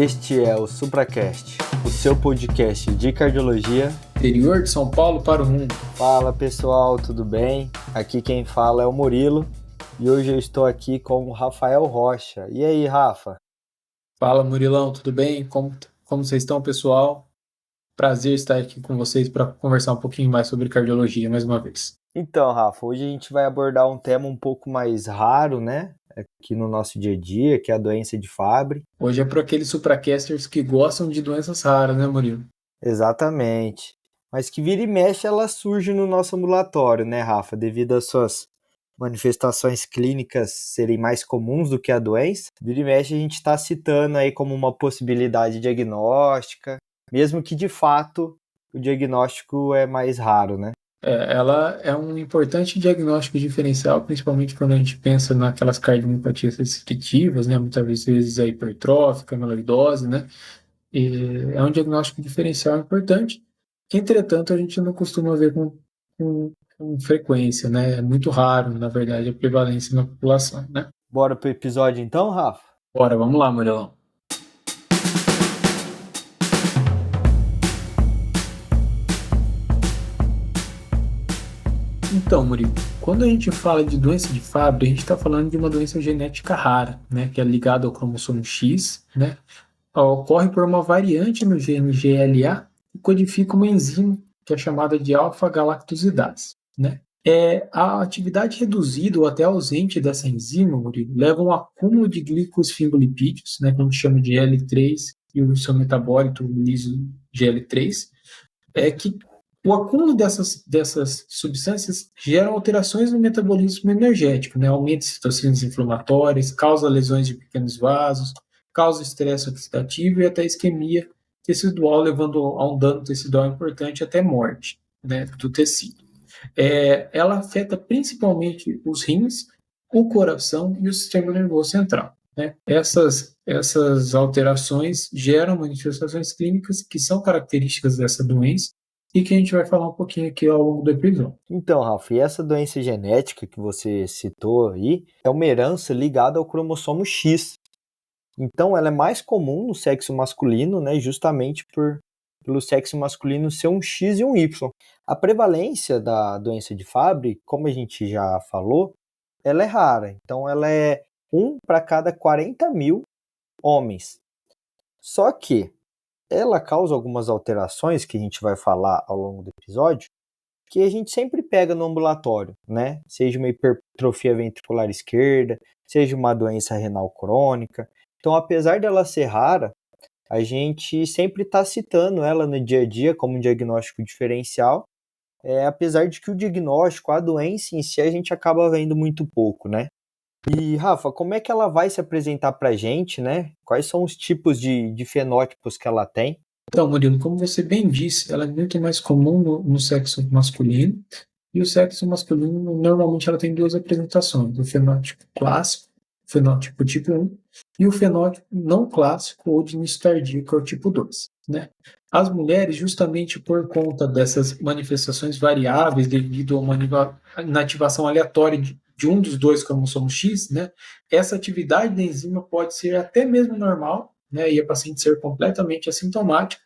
Este é o SupraCast, o seu podcast de cardiologia interior de São Paulo para o mundo. Fala pessoal, tudo bem? Aqui quem fala é o Murilo e hoje eu estou aqui com o Rafael Rocha. E aí, Rafa? Fala, Murilão, tudo bem? Como vocês estão, pessoal? Prazer estar aqui com vocês para conversar um pouquinho mais sobre cardiologia mais uma vez. Então, Rafa, hoje a gente vai abordar um tema um pouco mais raro, né? Aqui no nosso dia a dia, que é a doença de Fabry. Hoje é para aqueles supracasters que gostam de doenças raras, né, Murilo? Exatamente. Mas que vira e mexe ela surge no nosso ambulatório, né, Rafa? Devido às suas manifestações clínicas serem mais comuns do que a doença, vira e mexe a gente está citando aí como uma possibilidade diagnóstica, mesmo que de fato o diagnóstico é mais raro, né? Ela é um importante diagnóstico diferencial, principalmente quando a gente pensa naquelas cardiomiopatia restritivas, né? Muitas vezes a hipertrófica, a amiloidose, né? E é um diagnóstico diferencial importante. Entretanto, a gente não costuma ver com frequência, né? É muito raro, na verdade, a prevalência na população, né? Bora pro episódio então, Rafa? Bora, vamos lá, Murilão. Então, Murilo, quando a gente fala de doença de Fabry, a gente está falando de uma doença genética rara, né? Que é ligada ao cromossomo X, né? Ocorre por uma variante no gene GLA que codifica uma enzima que é chamada de alfa-galactosidase, né? A atividade reduzida ou até ausente dessa enzima, Murilo, leva a um acúmulo de glicosfingolipídios, né, que a gente chama de L3, e o seu metabólito, o liso-GL3, que o acúmulo dessas substâncias gera alterações no metabolismo energético, né, aumenta citocinas inflamatórias, causa lesões de pequenos vasos, causa estresse oxidativo e até isquemia tecidual, levando a um dano tecidual importante até morte, né, do tecido. Ela afeta principalmente os rins, o coração e o sistema nervoso central, né? Essas alterações geram manifestações clínicas que são características dessa doença e que a gente vai falar um pouquinho aqui ao longo do episódio. Então, Rafa, e essa doença genética que você citou aí é uma herança ligada ao cromossomo X. Então, ela é mais comum no sexo masculino, né, justamente pelo sexo masculino ser um X e um Y. A prevalência da doença de Fabry, como a gente já falou, ela é rara. Então, ela é 1 para cada 40 mil homens. Só que ela causa algumas alterações que a gente vai falar ao longo do episódio, que a gente sempre pega no ambulatório, né? Seja uma hipertrofia ventricular esquerda, seja uma doença renal crônica. Então, apesar dela ser rara, a gente sempre está citando ela no dia a dia como um diagnóstico diferencial, apesar de que o diagnóstico, a doença em si, a gente acaba vendo muito pouco, né? E, Rafa, como é que ela vai se apresentar para a gente, né? Quais são os tipos de fenótipos que ela tem? Então, Murilo, como você bem disse, ela é muito mais comum no sexo masculino, e o sexo masculino, normalmente, ela tem duas apresentações, o fenótipo clássico, o fenótipo tipo 1, e o fenótipo não clássico ou de início tardio, que é o tipo 2, né? As mulheres, justamente por conta dessas manifestações variáveis devido a uma inativação aleatória de um dos dois cromossomos X, né? Essa atividade da enzima pode ser até mesmo normal, né, e a paciente ser completamente assintomática,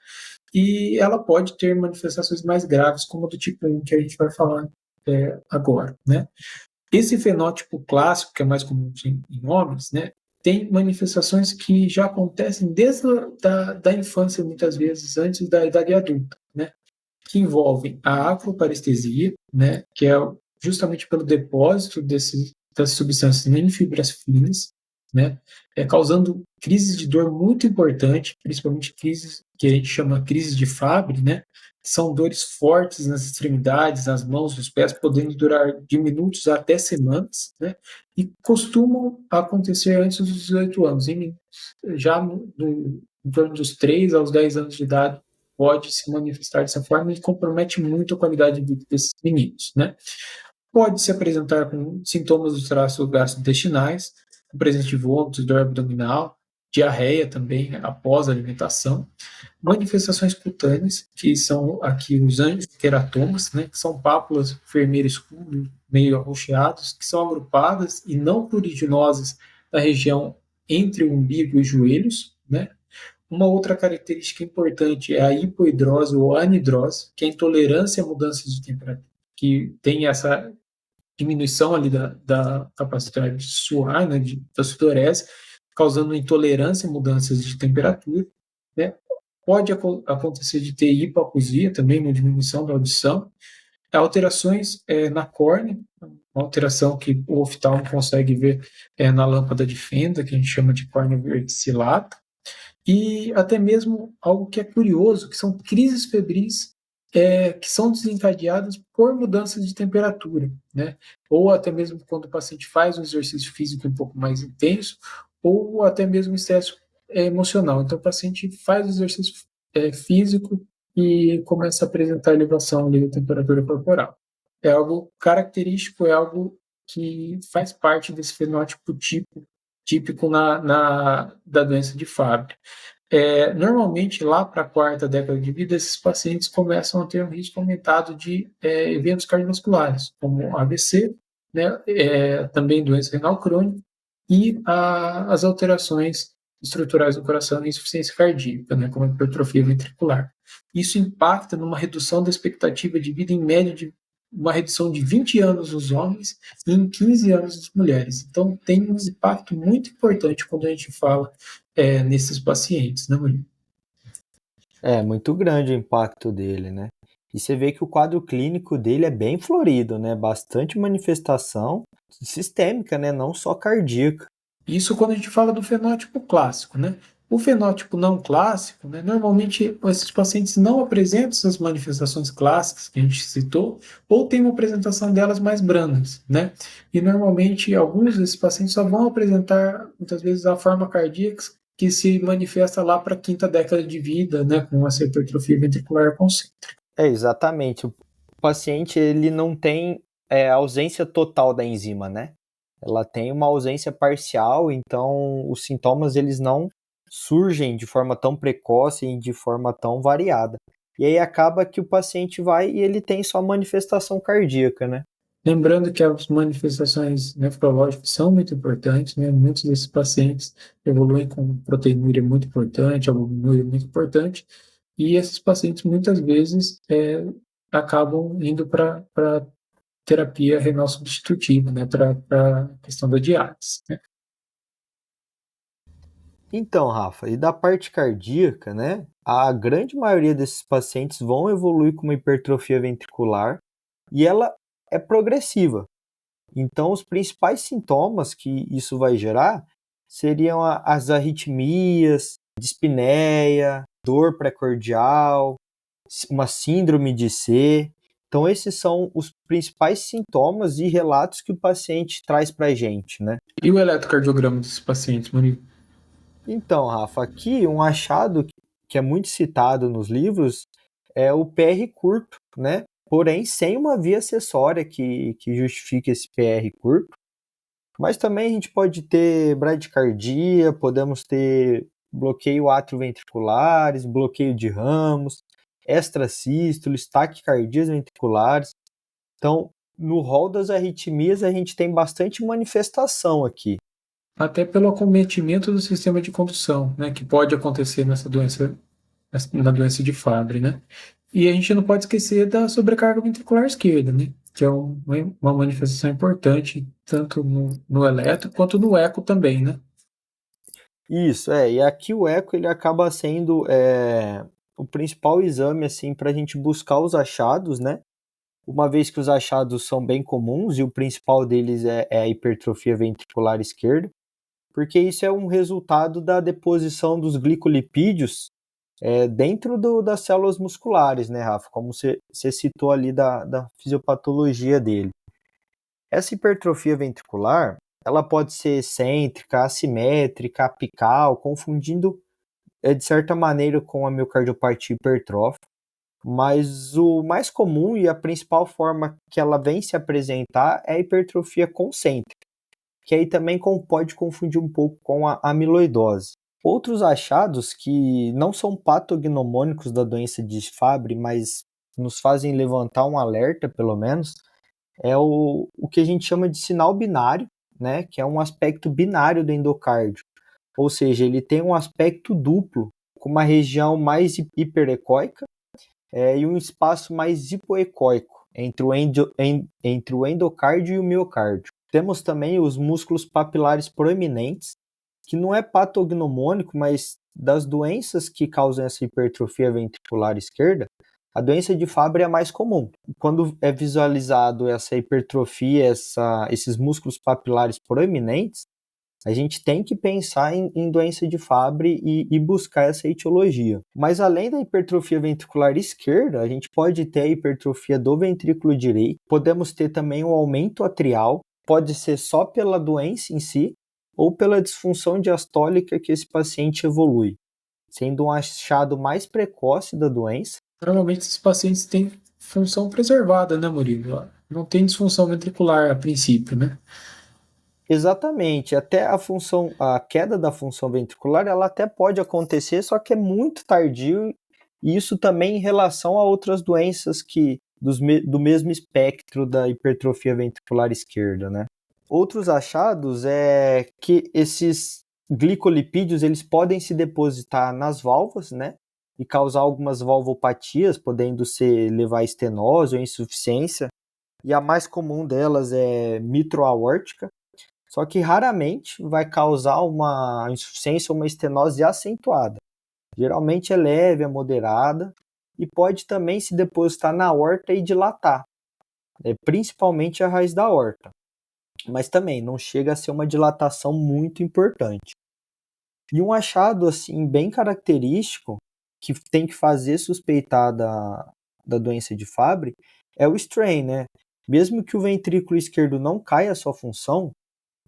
e ela pode ter manifestações mais graves, como a do tipo 1, que a gente vai falar agora, né. Esse fenótipo clássico, que é mais comum em homens, né, tem manifestações que já acontecem desde da infância, muitas vezes, antes da idade adulta, né, que envolvem a acroparestesia, né, que é justamente pelo depósito das substâncias em fibras finas, né, causando crises de dor muito importante, principalmente crises que a gente chama crises de Fabry, né, que são dores fortes nas extremidades, nas mãos, nos pés, podendo durar de minutos até semanas, né, e costumam acontecer antes dos 18 anos, já em torno dos 3 aos 10 anos de idade, pode se manifestar dessa forma e compromete muito a qualidade de vida desses meninos, né? Pode se apresentar com sintomas dos traços gastrointestinais, com presença de vômitos, dor abdominal, diarreia também após a alimentação, manifestações cutâneas, que são aqui os angioqueratomas, né, que são pápulas vermelhas escuras, meio arroxeadas, que são agrupadas e não pruriginosas na região entre o umbigo e os joelhos, né? Uma outra característica importante é a hipoidrose ou anidrose, que é a intolerância a mudanças de temperatura, que tem essa diminuição ali da capacidade de suar, né, da sudorese, causando intolerância a mudanças de temperatura, né? Pode acontecer de ter hipoacusia também, uma diminuição da audição, alterações na córnea, uma alteração que o oftalmo consegue ver na lâmpada de fenda, que a gente chama de córnea verticillata, e até mesmo algo que é curioso, que são crises febris que são desencadeadas por mudanças de temperatura, né? Ou até mesmo quando o paciente faz um exercício físico um pouco mais intenso, ou até mesmo estresse emocional. Então, o paciente faz o exercício físico e começa a apresentar elevação ali da temperatura corporal. É algo característico, é algo que faz parte desse fenótipo típico da doença de Fabry. Normalmente, lá para a quarta década de vida, esses pacientes começam a ter um risco aumentado de eventos cardiovasculares, como AVC, né, também doença renal crônica e as alterações estruturais do coração e insuficiência cardíaca, né, como a hipertrofia ventricular. Isso impacta numa redução da expectativa de vida em média de uma redução de 20 anos nos homens e em 15 anos nas mulheres. Então, tem um impacto muito importante quando a gente fala nesses pacientes, né, Murilo? É muito grande o impacto dele, né? E você vê que o quadro clínico dele é bem florido, né? Bastante manifestação sistêmica, né? Não só cardíaca. Isso quando a gente fala do fenótipo clássico, né? O fenótipo não clássico, né, normalmente esses pacientes não apresentam essas manifestações clássicas que a gente citou, ou tem uma apresentação delas mais brandas, né? E normalmente alguns desses pacientes só vão apresentar, muitas vezes, a forma cardíaca que se manifesta lá para a quinta década de vida, né, com essa hipertrofia ventricular concêntrica. É, exatamente. O paciente, ele não tem ausência total da enzima, né? Ela tem uma ausência parcial, então os sintomas, eles não surgem de forma tão precoce e de forma tão variada. E aí acaba que o paciente vai e ele tem só manifestação cardíaca, né? Lembrando que as manifestações nefrológicas são muito importantes, né? Muitos desses pacientes evoluem com proteinúria muito importante, albuminúria muito importante, e esses pacientes muitas vezes acabam indo para terapia renal substitutiva, né? Para a questão da diálise, né? Então, Rafa, e da parte cardíaca, né? A grande maioria desses pacientes vão evoluir com uma hipertrofia ventricular e ela é progressiva. Então, os principais sintomas que isso vai gerar seriam as arritmias, dispneia, dor precordial, uma síndrome de C. Então, esses são os principais sintomas e relatos que o paciente traz para a gente, né? E o eletrocardiograma desses pacientes, Murilo? Então, Rafa, aqui um achado que é muito citado nos livros é o PR curto, né? Porém, sem uma via acessória que justifique esse PR curto. Mas também a gente pode ter bradicardia, podemos ter bloqueio atrioventriculares, bloqueio de ramos, extrasístoles, taquicardias ventriculares. Então, no rol das arritmias, a gente tem bastante manifestação aqui. Até pelo acometimento do sistema de condução, né? Que pode acontecer nessa doença, na doença de Fabry, né? E a gente não pode esquecer da sobrecarga ventricular esquerda, né? Que é uma manifestação importante, tanto no eletro quanto no eco também, né? Isso, e aqui o eco ele acaba sendo o principal exame assim, para a gente buscar os achados, né? Uma vez que os achados são bem comuns e o principal deles é a hipertrofia ventricular esquerda, porque isso é um resultado da deposição dos glicolipídios dentro das células musculares, né, Rafa? Como você citou ali da fisiopatologia dele. Essa hipertrofia ventricular, ela pode ser excêntrica, assimétrica, apical, confundindo de certa maneira com a miocardiopatia hipertrófica, mas o mais comum e a principal forma que ela vem se apresentar é a hipertrofia concêntrica, que aí também pode confundir um pouco com a amiloidose. Outros achados que não são patognomônicos da doença de Fabry, mas nos fazem levantar um alerta, pelo menos, é o que a gente chama de sinal binário, né, que é um aspecto binário do endocárdio. Ou seja, ele tem um aspecto duplo com uma região mais hiperecóica e um espaço mais hipoecóico entre o endocárdio e o miocárdio. Temos também os músculos papilares proeminentes, que não é patognomônico, mas das doenças que causam essa hipertrofia ventricular esquerda, a doença de Fabry é a mais comum. Quando é visualizado essa hipertrofia, esses músculos papilares proeminentes, a gente tem que pensar em doença de Fabry e buscar essa etiologia. Mas além da hipertrofia ventricular esquerda, a gente pode ter a hipertrofia do ventrículo direito, podemos ter também um aumento atrial, pode ser só pela doença em si, ou pela disfunção diastólica que esse paciente evolui, sendo um achado mais precoce da doença. Normalmente esses pacientes têm função preservada, né, Murilo? Não tem disfunção ventricular a princípio, né? Exatamente, até a queda da função ventricular, ela até pode acontecer, só que é muito tardio, e isso também em relação a outras doenças do mesmo espectro da hipertrofia ventricular esquerda, né? Outros achados é que esses glicolipídios, eles podem se depositar nas válvulas, né? E causar algumas valvopatias, podendo levar a estenose ou insuficiência, e a mais comum delas é mitroaórtica, só que raramente vai causar uma insuficiência ou uma estenose acentuada. Geralmente é leve, é moderada e pode também se depositar na aorta e dilatar, principalmente a raiz da aorta. Mas também não chega a ser uma dilatação muito importante. E um achado assim bem característico que tem que fazer suspeitar da doença de Fabry é o strain, né? Mesmo que o ventrículo esquerdo não caia a sua função,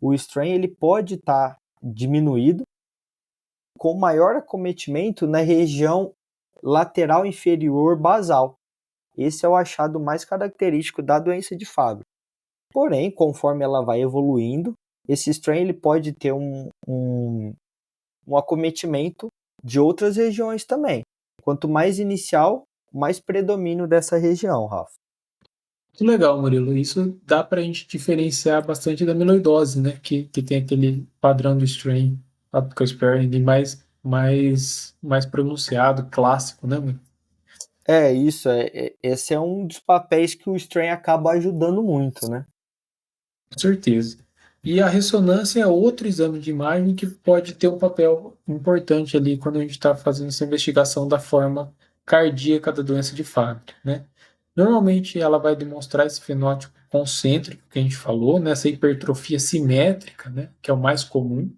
o strain ele pode estar diminuído com maior acometimento na região lateral inferior basal. Esse é o achado mais característico da doença de Fabry. Porém, conforme ela vai evoluindo, esse strain ele pode ter um acometimento de outras regiões também. Quanto mais inicial, mais predomínio dessa região, Rafa. Muito legal, Murilo. Isso dá para a gente diferenciar bastante da amiloidose, né? Que tem aquele padrão do strain apical sparing mais pronunciado, clássico, né, Murilo? Isso. Esse é um dos papéis que o strain acaba ajudando muito, né? Com certeza. E a ressonância é outro exame de imagem que pode ter um papel importante ali quando a gente está fazendo essa investigação da forma cardíaca da doença de Fabry, né? Normalmente ela vai demonstrar esse fenótipo concêntrico que a gente falou, né? Essa hipertrofia simétrica, né? Que é o mais comum.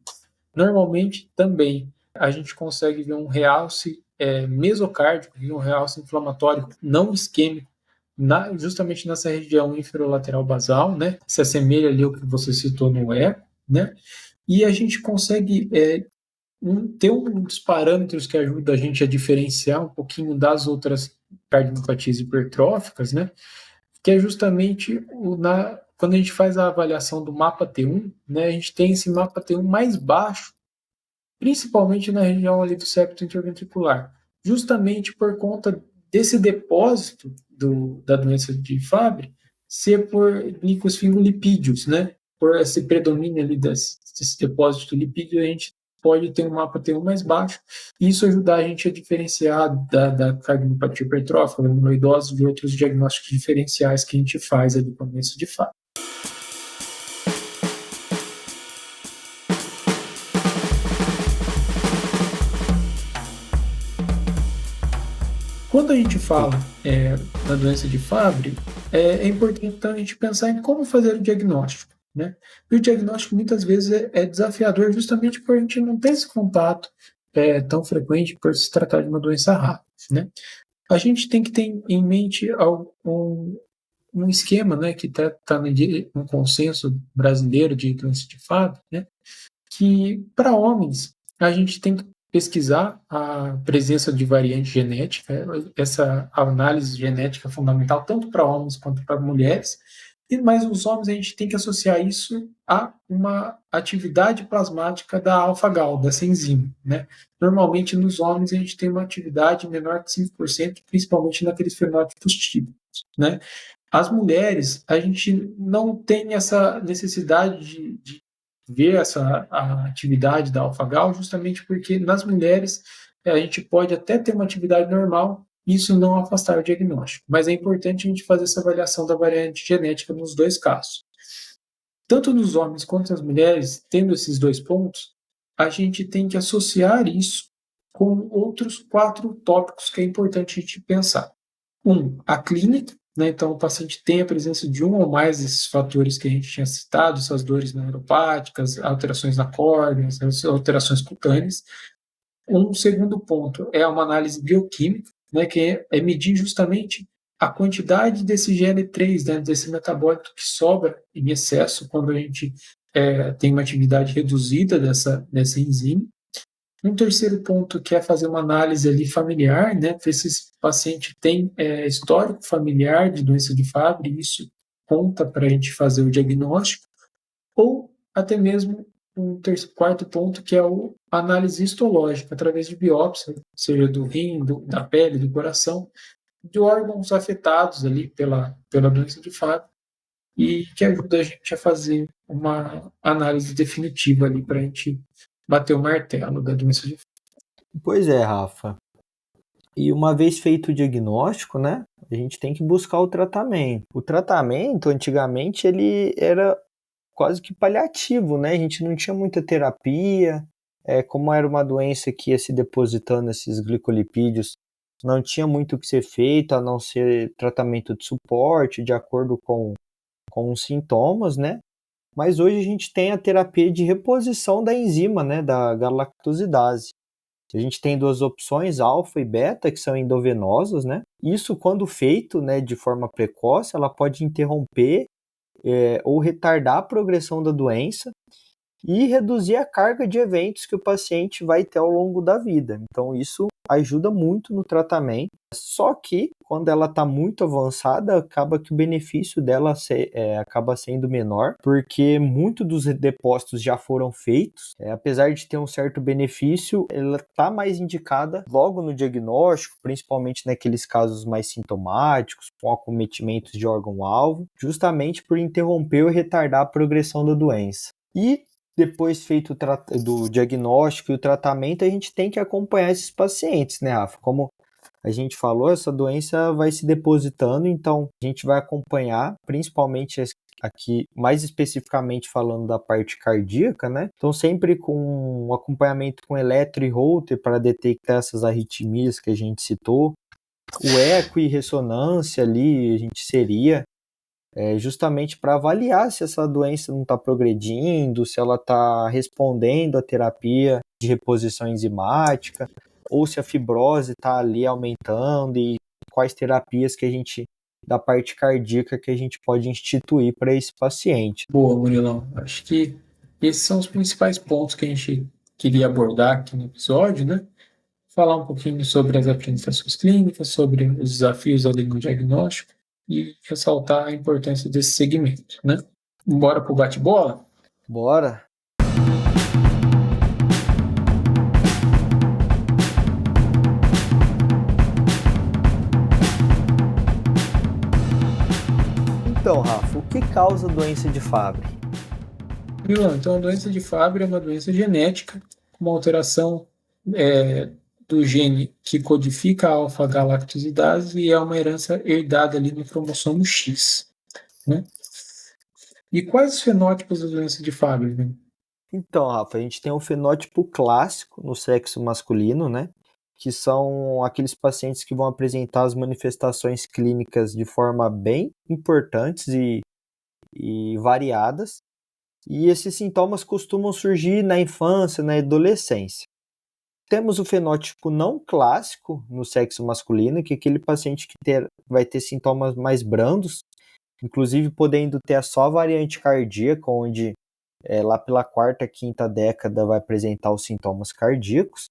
Normalmente também a gente consegue ver um realce mesocárdico e um realce inflamatório não isquêmico justamente nessa região inferolateral basal, né? Se assemelha ali ao que você citou no eco, né? E a gente consegue ter um dos parâmetros que ajuda a gente a diferenciar um pouquinho das outras cardiomiopatias hipertróficas, né? Que é justamente quando a gente faz a avaliação do mapa T1, né? A gente tem esse mapa T1 mais baixo, principalmente na região ali do septo interventricular, justamente por conta desse depósito da doença de Fabry ser por glicosfingolipídios, né? Por esse predomínio ali desse depósito de lipídio, a gente pode ter um mapa T1 mais baixo, e isso ajudar a gente a diferenciar da cardiopatia hipertrófica, da amiloidose, de outros diagnósticos diferenciais que a gente faz ali com a doença de Fabry. Quando a gente fala da doença de Fabry, é importante então, a gente pensar em como fazer o diagnóstico, né? E o diagnóstico muitas vezes é desafiador justamente por a gente não ter esse contato tão frequente por se tratar de uma doença rara, né? A gente tem que ter em mente um esquema, né, que está no consenso brasileiro de doença de Fabry, né, que para homens a gente tem que pesquisar a presença de variante genética, essa análise genética é fundamental tanto para homens quanto para mulheres, mas os homens a gente tem que associar isso a uma atividade plasmática da alfa-gal, dessa enzima, né? Normalmente nos homens a gente tem uma atividade menor que 5%, principalmente naqueles fenótipos típicos, né? As mulheres, a gente não tem essa necessidade de ver a atividade da alfa-gal, justamente porque nas mulheres a gente pode até ter uma atividade normal, isso não afastar o diagnóstico. Mas é importante a gente fazer essa avaliação da variante genética nos dois casos. Tanto nos homens quanto nas mulheres, tendo esses dois pontos, a gente tem que associar isso com outros 4 tópicos que é importante a gente pensar. A clínica, né? Então o paciente tem a presença de um ou mais desses fatores que a gente tinha citado, essas dores neuropáticas, alterações na córnea, alterações cutâneas. Segundo ponto é uma análise bioquímica, né, que é medir justamente a quantidade desse GL3, né, desse metabólito que sobra em excesso quando a gente tem uma atividade reduzida dessa enzima. Terceiro ponto que é fazer uma análise ali familiar, né, ver se esse paciente tem histórico familiar de doença de Fabry, isso conta para a gente fazer o diagnóstico, ou até mesmo quarto ponto, que é a análise histológica, através de biópsia, seja do rim, da pele, do coração, de órgãos afetados ali pela doença de Fabry, e que ajuda a gente a fazer uma análise definitiva ali para a gente bater o martelo da doença de Fabry. Pois é, Rafa. E uma vez feito o diagnóstico, né, a gente tem que buscar o tratamento. O tratamento, antigamente, ele era quase que paliativo, né? A gente não tinha muita terapia, como era uma doença que ia se depositando esses glicolipídios, não tinha muito o que ser feito, a não ser tratamento de suporte, de acordo com os sintomas, né? Mas hoje a gente tem a terapia de reposição da enzima, né, da galactosidase. A gente tem 2 opções, alfa e beta, que são endovenosas, né? Isso, quando feito, né, de forma precoce, ela pode interromper ou retardar a progressão da doença e reduzir a carga de eventos que o paciente vai ter ao longo da vida. Então, isso ajuda muito no tratamento, só que quando ela está muito avançada, acaba que o benefício dela acaba sendo menor, porque muitos dos depósitos já foram feitos, apesar de ter um certo benefício, ela está mais indicada logo no diagnóstico, principalmente naqueles casos mais sintomáticos, com acometimentos de órgão-alvo, justamente por interromper ou retardar a progressão da doença. E depois feito do diagnóstico e o tratamento, a gente tem que acompanhar esses pacientes, né, Rafa? Como a gente falou, essa doença vai se depositando, então a gente vai acompanhar, principalmente aqui, mais especificamente falando da parte cardíaca, né? Então sempre com um acompanhamento com eletro e Holter para detectar essas arritmias que a gente citou. O eco e ressonância ali a gente seria justamente para avaliar se essa doença não está progredindo, se ela está respondendo à terapia de reposição enzimática, ou se a fibrose está ali aumentando e quais terapias que a gente, da parte cardíaca, que a gente pode instituir para esse paciente. Boa, Murilão. Acho que esses são os principais pontos que a gente queria abordar aqui no episódio, né? Falar um pouquinho sobre as apresentações clínicas, sobre os desafios ali no diagnóstico e ressaltar a importância desse segmento, né? Bora pro bate-bola? Bora! Então, Rafa, o que causa doença de Fabry? Então, a doença de Fabry é uma doença genética, uma alteração do gene que codifica a alfa-galactosidase e é uma herança herdada ali no cromossomo X, né? E quais os fenótipos da doença de Fabry, né? Então, Rafa, a gente tem um fenótipo clássico no sexo masculino, né? Que são aqueles pacientes que vão apresentar as manifestações clínicas de forma bem importantes e variadas. E esses sintomas costumam surgir na infância, na adolescência. Temos o fenótipo não clássico no sexo masculino, que é aquele paciente que vai ter sintomas mais brandos, inclusive podendo ter só a variante cardíaca, onde lá pela 4ª, 5ª década vai apresentar os sintomas cardíacos.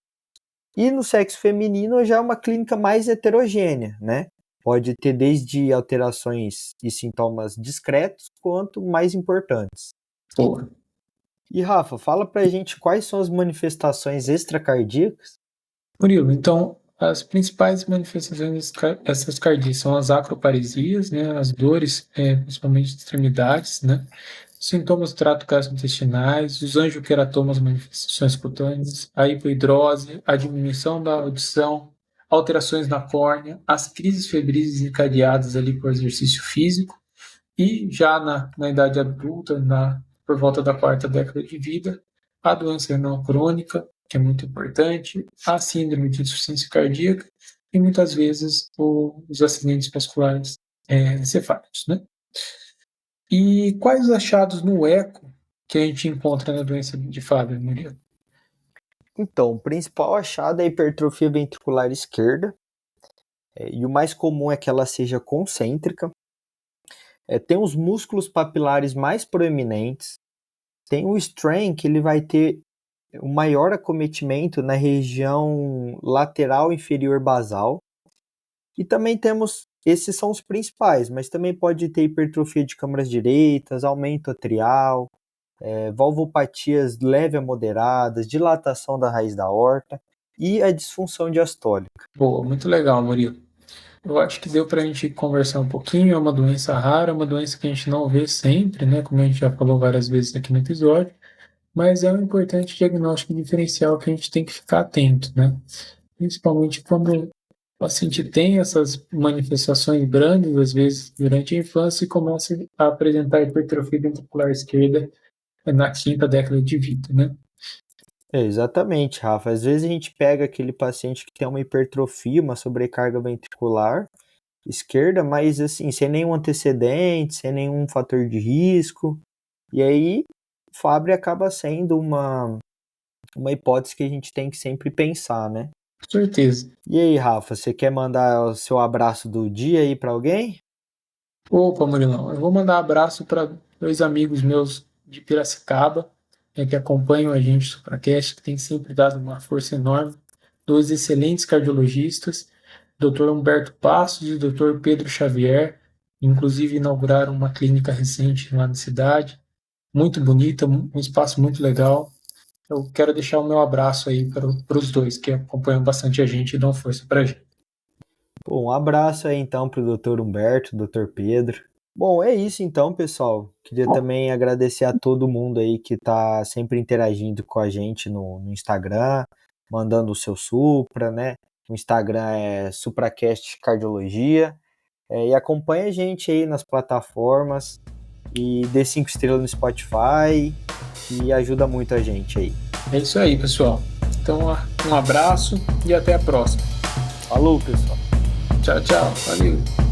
E no sexo feminino já é uma clínica mais heterogênea, né? Pode ter desde alterações e sintomas discretos quanto mais importantes. Boa. E Rafa, fala pra gente quais são as manifestações extracardíacas? Murilo, então, as principais manifestações dessas cardíacas são as acroparesias, né, as dores, principalmente de extremidades, né, sintomas do trato gastrointestinais, os angioqueratomas, manifestações cutâneas, a hipoidrose, a diminuição da audição, alterações na córnea, as crises febris encadeadas ali por exercício físico, e já na idade adulta, por volta da quarta década de vida, a doença renal crônica, que é muito importante, a síndrome de insuficiência cardíaca e muitas vezes os acidentes vasculares encefálicos, né? E quais os achados no eco que a gente encontra na doença de Fabry, Maria? Então, o principal achado é a hipertrofia ventricular esquerda, e o mais comum é que ela seja concêntrica. Tem os músculos papilares mais proeminentes, tem o strain que ele vai ter o maior acometimento na região lateral inferior basal, e também temos, esses são os principais, mas também pode ter hipertrofia de câmaras direitas, aumento atrial, valvopatias leve a moderadas, dilatação da raiz da aorta e a disfunção diastólica. Boa, muito legal, Murilo. Eu acho que deu para a gente conversar um pouquinho. É uma doença rara, uma doença que a gente não vê sempre, né? Como a gente já falou várias vezes aqui no episódio, mas é um importante diagnóstico diferencial que a gente tem que ficar atento, né? Principalmente quando o paciente tem essas manifestações grandes, às vezes durante a infância, e começa a apresentar hipertrofia ventricular esquerda na quinta década de vida, né? Exatamente, Rafa. Às vezes a gente pega aquele paciente que tem uma hipertrofia, uma sobrecarga ventricular esquerda, mas assim, sem nenhum antecedente, sem nenhum fator de risco. E aí, Fabry acaba sendo uma hipótese que a gente tem que sempre pensar, né? Com certeza. E aí, Rafa, você quer mandar o seu abraço do dia aí para alguém? Opa, Murilão, eu vou mandar um abraço para 2 amigos meus de Piracicaba, que acompanham a gente no Supracast, que tem sempre dado uma força enorme, 2 excelentes cardiologistas, Dr. Humberto Passos e Dr. Pedro Xavier, inclusive inauguraram uma clínica recente lá na cidade, muito bonita, um espaço muito legal. Eu quero deixar o meu abraço aí para os dois, que acompanham bastante a gente e dão força para a gente. Bom, um abraço aí então para o Dr. Humberto, Dr. Pedro. Bom, é isso então, pessoal. Queria também agradecer a todo mundo aí que está sempre interagindo com a gente no Instagram, mandando o seu Supra, né? O Instagram é Supracast Cardiologia. E acompanha a gente aí nas plataformas e dê 5 estrelas no Spotify, e ajuda muito a gente aí. É isso aí, pessoal. Então, um abraço e até a próxima. Falou, pessoal. Tchau, tchau. Valeu.